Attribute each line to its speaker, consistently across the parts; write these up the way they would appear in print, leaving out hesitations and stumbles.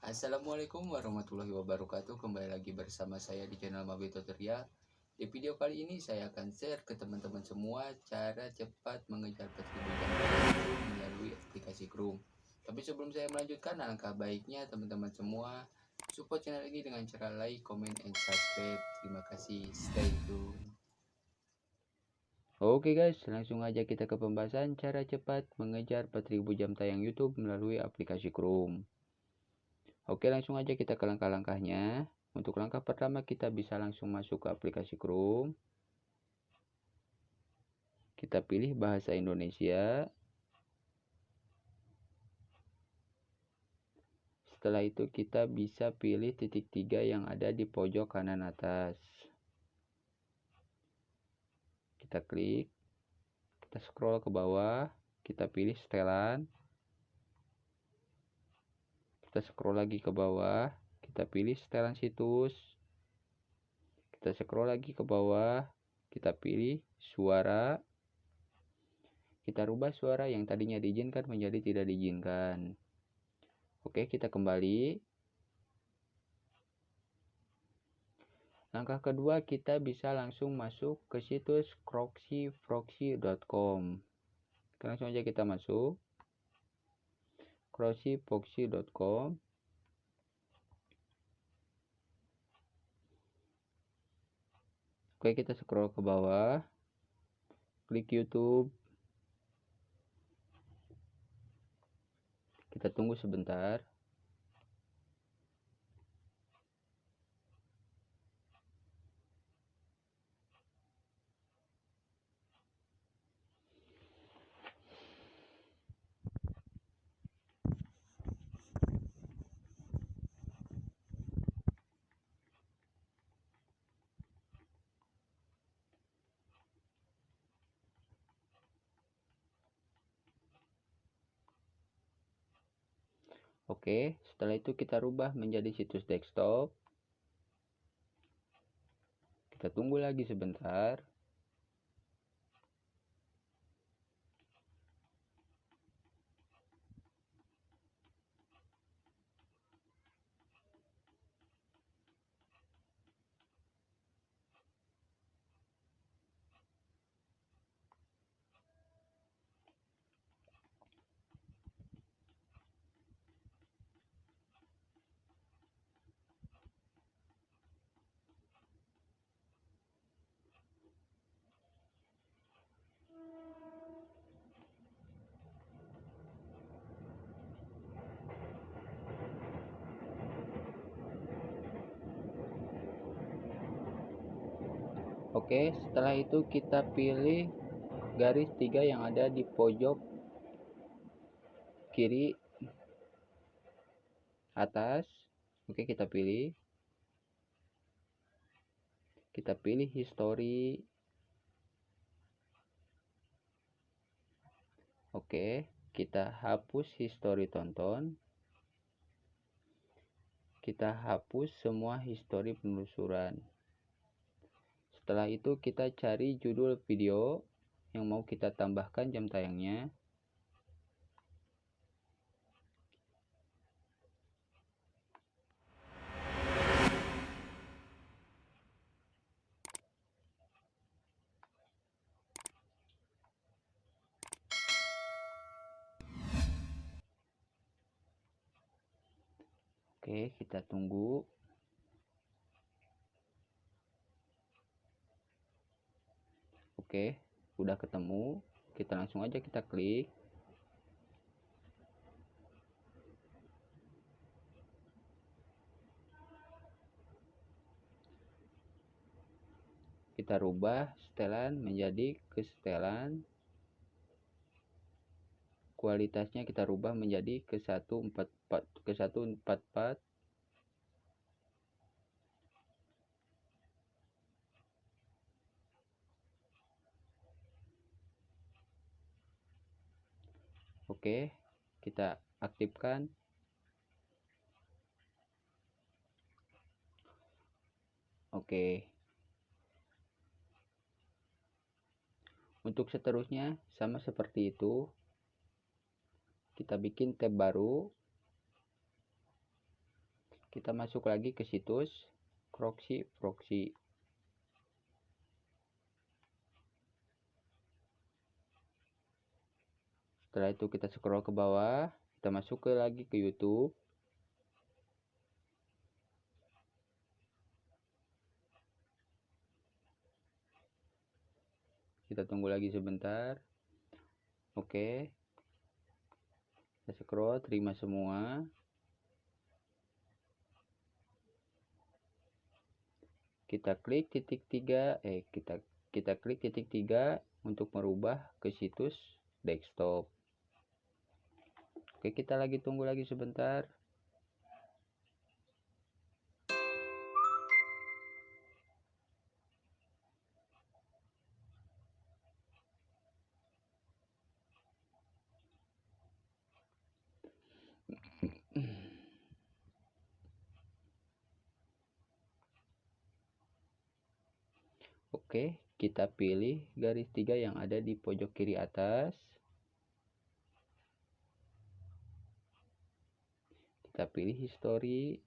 Speaker 1: Assalamualaikum warahmatullahi wabarakatuh. Kembali lagi bersama saya di channel Mabi Tutorial. Di video kali ini saya akan share ke teman-teman semua cara cepat mengejar pekerjaan melalui aplikasi Chrome. Tapi sebelum saya melanjutkan, alangkah baiknya teman-teman semua support channel ini dengan cara like, comment, and subscribe. Terima kasih. Stay tune. Oke guys, langsung aja kita ke pembahasan cara cepat mengejar 4000 jam tayang YouTube melalui aplikasi Chrome. Oke, langsung aja kita ke langkah-langkahnya. Untuk langkah pertama, kita bisa langsung masuk ke aplikasi Chrome. Kita pilih bahasa Indonesia. Setelah itu kita bisa pilih titik 3 yang ada di pojok kanan atas. Kita klik. Kita scroll ke bawah. Kita pilih setelan. Kita scroll lagi ke bawah. Kita pilih setelan situs. Kita scroll lagi ke bawah. Kita pilih suara. Kita rubah suara yang tadinya diizinkan menjadi tidak diizinkan. Oke, kita kembali. Langkah kedua, kita bisa langsung masuk ke situs crocsyproxy.com. Langsung aja kita masuk crocsyproxy.com. Oke, kita scroll ke bawah. Klik YouTube. Kita tunggu sebentar. Oke, setelah itu kita rubah menjadi situs desktop. Kita tunggu lagi sebentar. Oke, setelah itu kita pilih garis 3 yang ada di pojok kiri atas. Oke, kita pilih. Kita pilih history. Oke, kita hapus history tonton. Kita hapus semua history penelusuran. Setelah itu kita cari judul video yang mau kita tambahkan jam tayangnya. Oke, kita tunggu. Oke, udah ketemu. Kita langsung aja kita klik. Kita rubah setelan menjadi kesetelan. Kualitasnya kita rubah menjadi ke 144. Oke, kita aktifkan. Oke. Untuk seterusnya sama seperti itu. Kita bikin tab baru. Kita masuk lagi ke situs proxy. Setelah itu kita scroll ke bawah, kita masuk lagi ke YouTube. Kita tunggu lagi sebentar. Oke. Kita scroll, terima semua. Kita klik titik 3, kita klik titik 3 untuk merubah ke situs desktop. Oke, kita lagi tunggu lagi sebentar. Oke, kita pilih garis 3 yang ada di pojok kiri atas. Kita pilih history.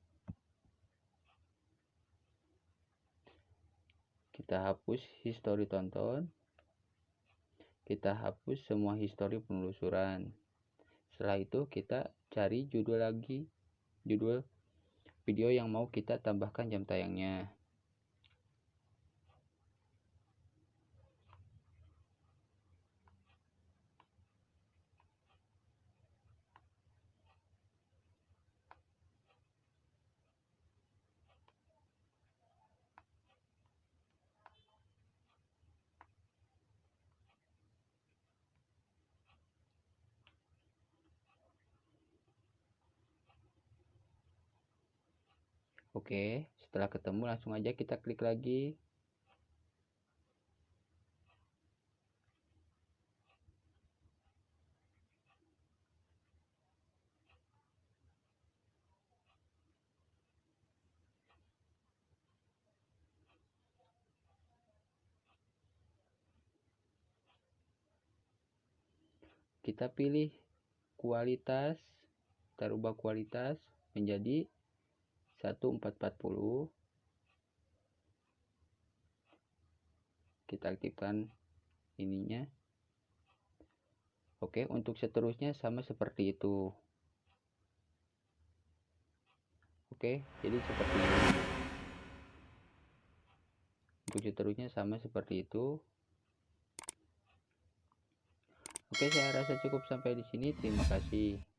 Speaker 1: Kita hapus history tonton. Kita hapus semua history penelusuran. Setelah itu kita cari judul video yang mau kita tambahkan jam tayangnya. Oke, setelah ketemu langsung aja kita klik lagi. Kita pilih kualitas, kita rubah kualitas menjadi 1440. Kita aktifkan ininya. Oke, untuk seterusnya sama seperti itu. Oke, jadi seperti ini. Untuk seterusnya sama seperti itu. Oke, saya rasa cukup sampai di sini. Terima kasih.